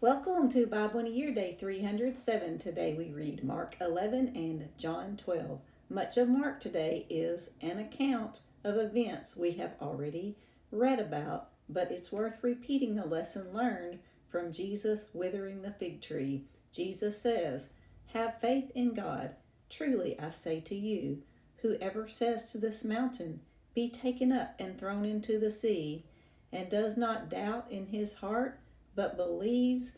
Welcome to Bible in a Year, Day 307. Today we read Mark 11 and John 12. Much of Mark today is an account of events we have already read about, but it's worth repeating the lesson learned from Jesus withering the fig tree. Jesus says, "Have faith in God. Truly I say to you, whoever says to this mountain, 'Be taken up and thrown into the sea,' and does not doubt in his heart, but believes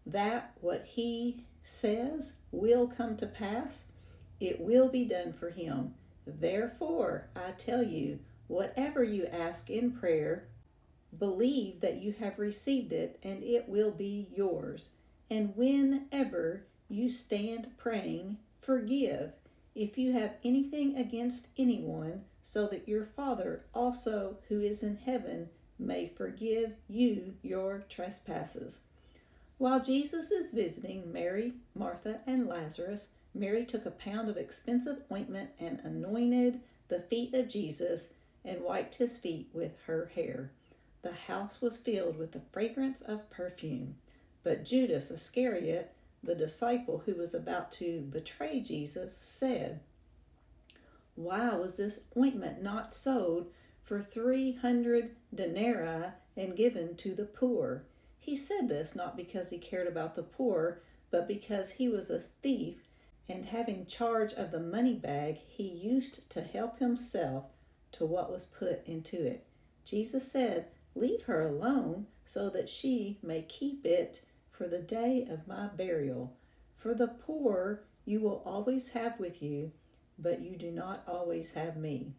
that what he says will come to pass, it will be done for him. Therefore, I tell you, whatever you ask in prayer, believe that you have received it and it will be yours. And whenever you stand praying, forgive if you have anything against anyone, so that your Father also, who is in heaven, may forgive you your trespasses." While Jesus is visiting Mary, Martha, and Lazarus, Mary took a pound of expensive ointment and anointed the feet of Jesus and wiped his feet with her hair. The house was filled with the fragrance of perfume. But Judas Iscariot, the disciple who was about to betray Jesus, said, "Why was this ointment not sold for 300 denarii and given to the poor?" He said this not because he cared about the poor, but because he was a thief, and having charge of the money bag, he used to help himself to what was put into it. Jesus said, "Leave her alone, so that she may keep it for the day of my burial. For the poor you will always have with you, but you do not always have me."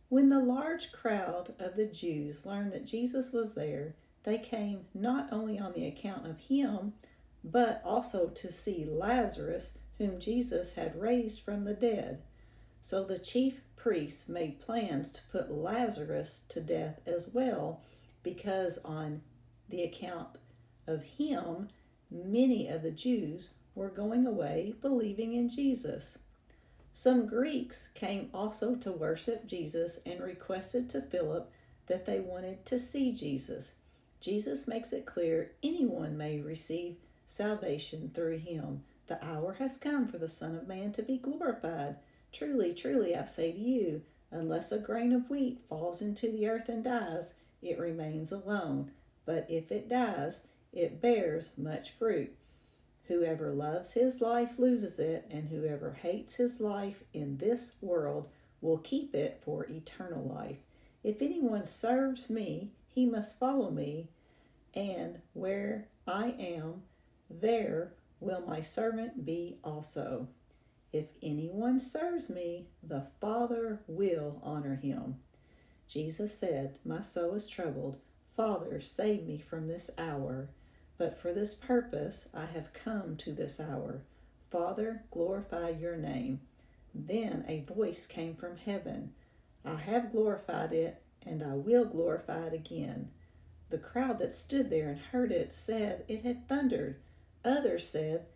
When the large crowd of the Jews learned that Jesus was there, they came not only on the account of him, but also to see Lazarus, whom Jesus had raised from the dead. So the chief priests made plans to put Lazarus to death as well, because on the account of him, many of the Jews were going away believing in Jesus. Some Greeks came also to worship Jesus and requested to Philip that they wanted to see Jesus. Jesus makes it clear anyone may receive salvation through him. The hour has come for the Son of Man to be glorified. Truly, truly, I say to you, unless a grain of wheat falls into the earth and dies, it remains alone. But if it dies, it bears much fruit. Whoever loves his life loses it, and whoever hates his life in this world will keep it for eternal life. If anyone serves me, he must follow me, and where I am, there will my servant be also. If anyone serves me, the Father will honor him. Jesus said, "My soul is troubled. Father, save me from this hour. But for this purpose I have come to this hour. Father, glorify your name." Then a voice came from heaven, "I have glorified it, and I will glorify it again." The crowd that stood there and heard it said it had thundered. Others said,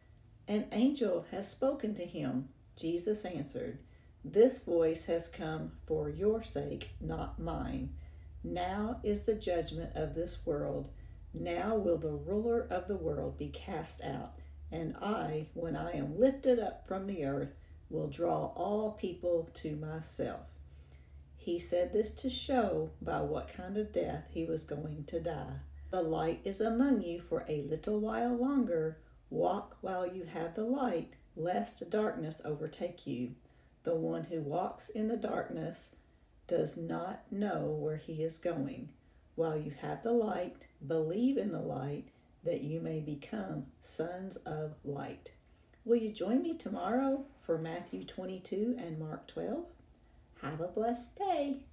"An angel has spoken to him." Jesus answered, "This voice has come for your sake, not mine. Now is the judgment of this world. Now will the ruler of the world be cast out. And I, when I am lifted up from the earth, will draw all people to myself." He said this to show by what kind of death he was going to die. "The light is among you for a little while longer. Walk while you have the light, lest darkness overtake you. The one who walks in the darkness does not know where he is going. While you have the light, believe in the light, that you may become sons of light." Will you join me tomorrow for Matthew 22 and Mark 12? Have a blessed day.